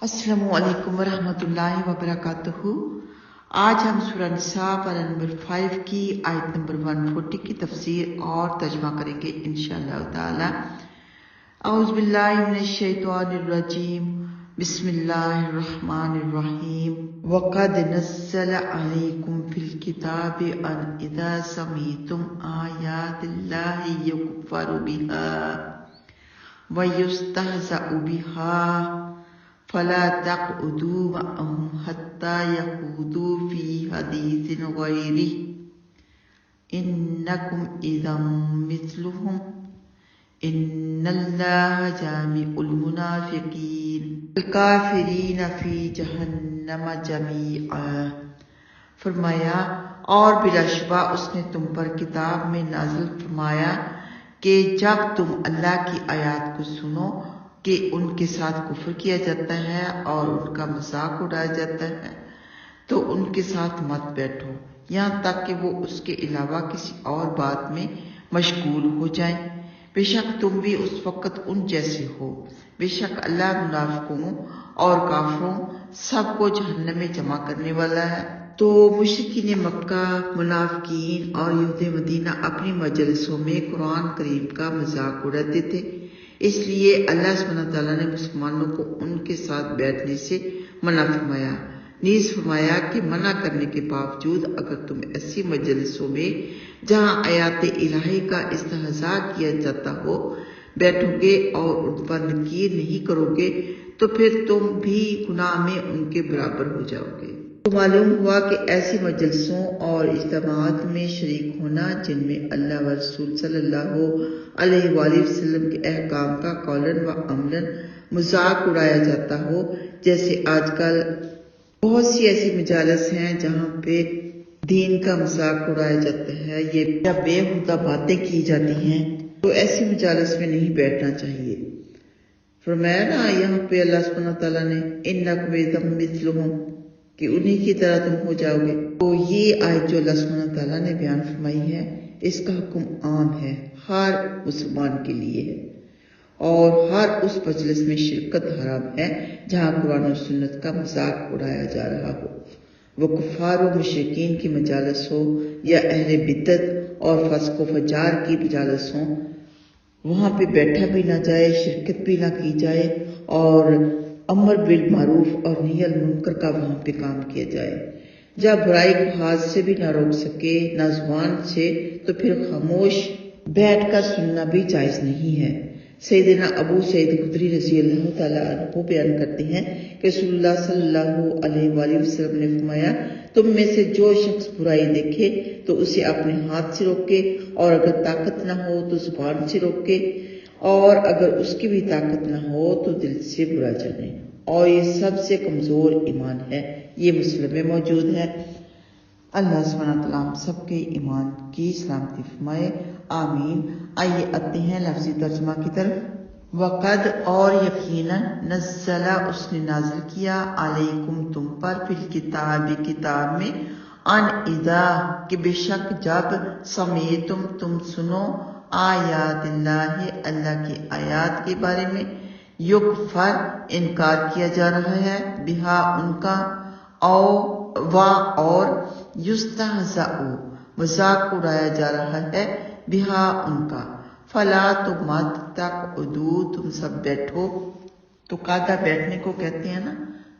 السلام علیکم ورحمۃ اللہ وبرکاتہ۔ آج ہم سورہ نساء پارہ نمبر 5 کی آیت نمبر 140 کی تفسیر اور ترجمہ کریں گے انشاءاللہ تعالی۔ اعوذ باللہ من الشیطان الرجیم، بسم اللہ الرحمن الرحیم۔ وَقَدْ نَزَّلَ عَلَيْكُمْ فِي الْكِتَابِ أَنْ إِذَا سَمِعْتُمْ آيَاتِ اللَّهِ يُكْفَرُ بِهَا وَيُسْتَهْزَأُ بِهَا فَلَا تَقْعُدُوا مَعَهُمْ حَتَّى يَخُوضُوا فِي حَدِيثٍ غَيْرِهِ إِنَّكُمْ إِذًا مِثْلُهُمْ إِنَّ اللَّهَ جَامِعُ الْمُنَافِقِينَ وَالْكَافِرِينَ فِي جَهَنَّمَ جَمِيعًا۔ فرمایا اور بلا شبہ اس نے تم پر کتاب میں نازل فرمایا کہ جب تم اللہ کی آیات کو سنو کہ ان کے ساتھ کفر کیا جاتا ہے اور ان کا مذاق اڑایا جاتا ہے تو ان کے ساتھ مت بیٹھو یہاں تک کہ وہ اس کے علاوہ کسی اور بات میں مشغول ہو جائیں۔ بے شک تم بھی اس وقت ان جیسے ہو۔ بے شک اللہ منافقوں اور کافروں سب کو جہنم میں جمع کرنے والا ہے۔ تو مشرکین مکہ، منافقین اور یہود مدینہ اپنی مجلسوں میں قرآن کریم کا مذاق اڑاتے تھے، اس لیے اللہ سبحانہ تعالیٰ نے مسلمانوں کو ان کے ساتھ بیٹھنے سے منع فرمایا۔ نیز فرمایا کہ منع کرنے کے باوجود اگر تم ایسی مجلسوں میں جہاں آیات الہی کا استہزاء کیا جاتا ہو بیٹھو گے اور ان پر نکیر نہیں کرو گے تو پھر تم بھی گناہ میں ان کے برابر ہو جاؤ گے۔ تو معلوم ہوا کہ ایسی مجلسوں اور اجتماعات میں شریک ہونا جن میں اللہ و رسول صلی اللہ علیہ وآلہ وسلم کے احکام کا قولاً و عملاً مذاق اڑایا جاتا ہو، جیسے آج کل بہت سی ایسی مجالس ہیں جہاں پہ دین کا مذاق اڑایا جاتا ہے، یہ بےہودہ باتیں کی جاتی ہیں، تو ایسی مجالس میں نہیں بیٹھنا چاہیے۔ فرمایا نا یہاں پہ اللہ سبحانہ تعالیٰ نے اِنَّکُمْ اِذًا مِثْلُهُمْ کہ انہی کی طرح تم ہو جاؤ گے۔ تو یہ آیت جو اللہ سبحانہ تعالیٰ نے بیان فرمائی ہے اس کا حکم عام ہے، ہر مسلمان کے لیے ہے، اور ہر اس مجلس میں شرکت حرام ہے جہاں قرآن و سنت کا مذاق اڑایا جا رہا ہو، وہ کفار و مشرکین کی مجالس ہو یا اہل بدعت اور فسق و فجار کی مجالس ہوں، وہاں پہ بیٹھا بھی نہ جائے، شرکت بھی نہ کی جائے، اور امر بالمعروف اور نہی عن المنکر کا وہاں پہ کام کیا جائے۔ جب برائی کو ہاتھ سے بھی نہ روک سکے نہ زبان سے تو پھر خاموش بیٹھ کر سننا بھی جائز نہیں ہے۔ سیدنا ابو سعید خدری رضی اللہ تعالیٰ عنہ بیان کرتے ہیں کہ رسول اللہ صلی اللہ علیہ وآلہ وسلم نے فرمایا تم میں سے جو شخص برائی دیکھے تو اسے اپنے ہاتھ سے روکے، اور اگر طاقت نہ ہو تو زبان سے روکے، اور اگر اس کی بھی طاقت نہ ہو تو دل سے برا جانے، اور یہ سب سے کمزور ایمان ہے۔ یہ مسلم میں موجود ہے۔ اللہ سبحانہ تعالیٰ ہم سب کے ایمان کی سلامتی فرمائے، آمین۔ آئیے آتے ہیں لفظی ترجمہ کی طرف۔ وقد اور یقیناً نزل اس نے نازل کیا علیکم تم پر فی الکتاب کتاب میں ان اذا کہ بے شک جب سمعتم تم سنو آیات اللہ اللہ کی آیات کے بارے میں یکفر انکار کیا جا رہا ہے بہا ان کا او و اور یستہزأ مذاق اڑایا جا رہا ہے بہا ان کا فلا تو مت تقعدوا تم سب بیٹھو، تو قعدہ بیٹھنے کو کہتے ہیں نا،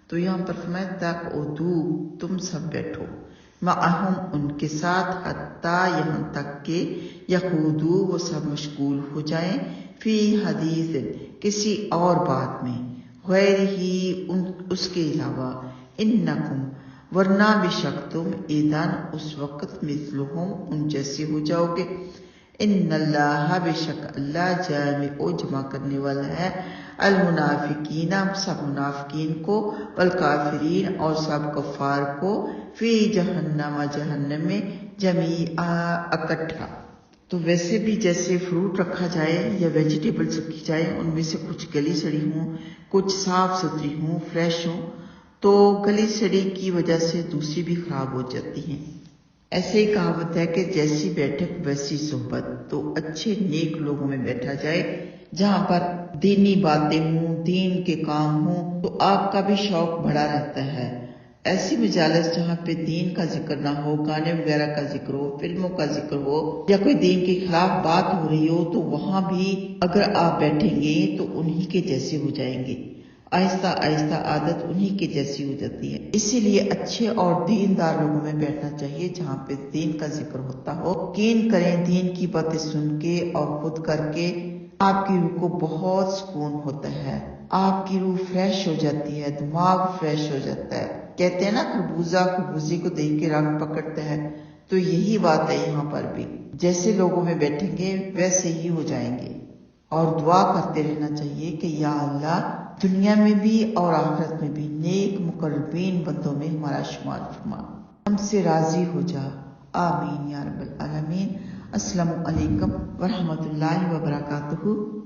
تو یہاں پر فرمایا تقعدوا تم سب بیٹھو، معہم ان کے ساتھ حتیٰ یہاں تک کہ یخوضوا وہ سب مشغول ہو جائیں فی حدیث کسی اور بات میں غیر ہی اس کے علاوہ انکم ورنہ بے شک تم اذن اس وقت مثلہم ان جیسے ہو جاؤ گے، ان اللہ بے شک اللہ جامع جمع کرنے والا ہے المنافقین سب منافقین کو والکافرین اور سب کفار کو فی جہنم جہنم میں جمیعا اکٹھا۔ تو ویسے بھی جیسے فروٹ رکھا جائے یا ویجیٹیبلز رکھی جائے ان میں سے کچھ گلی سڑی ہوں، کچھ صاف ستھری ہوں، فریش ہوں، تو گلی سڑی کی وجہ سے دوسری بھی خراب ہو جاتی ہیں۔ ایسے ہی کہاوت ہے کہ جیسی بیٹھک ویسی صحبت، تو اچھے نیک لوگوں میں بیٹھا جائے جہاں پر دینی باتیں ہوں، دین کے کام ہوں، تو آپ کا بھی شوق بڑا رہتا ہے۔ ایسی مجالس جہاں پہ دین کا ذکر نہ ہو، گانے وغیرہ کا ذکر ہو، فلموں کا ذکر ہو، یا کوئی دین کے خلاف بات ہو رہی ہو، تو وہاں بھی اگر آپ بیٹھیں گے تو انہی کے جیسے ہو جائیں گے، آہستہ آہستہ عادت انہی کے جیسی ہو جاتی ہے۔ اسی لیے اچھے اور دیندار لوگوں میں بیٹھنا چاہیے جہاں پہ دین کا ذکر ہوتا ہو۔ یقین کریں دین کی باتیں سن کے اور خود کر کے آپ کی روح کو بہت سکون ہوتا ہے، آپ کی روح فریش ہو جاتی ہے، دماغ فریش ہو جاتا ہے۔ کہتے ہیں نا خربوزہ خربوزے کو دیکھ کے رنگ پکڑتا ہے، تو یہی بات ہے یہاں پر بھی، جیسے لوگوں میں بیٹھیں گے ویسے ہی ہو جائیں گے۔ اور دعا کرتے رہنا چاہیے کہ یا اللہ دنیا میں بھی اور آخرت میں بھی نیک مقربین بندوں میں ہمارا شمار فرما، ہم سے راضی ہو جا، آمین یا رب العالمین۔ السلام علیکم ورحمۃ اللہ وبرکاتہ۔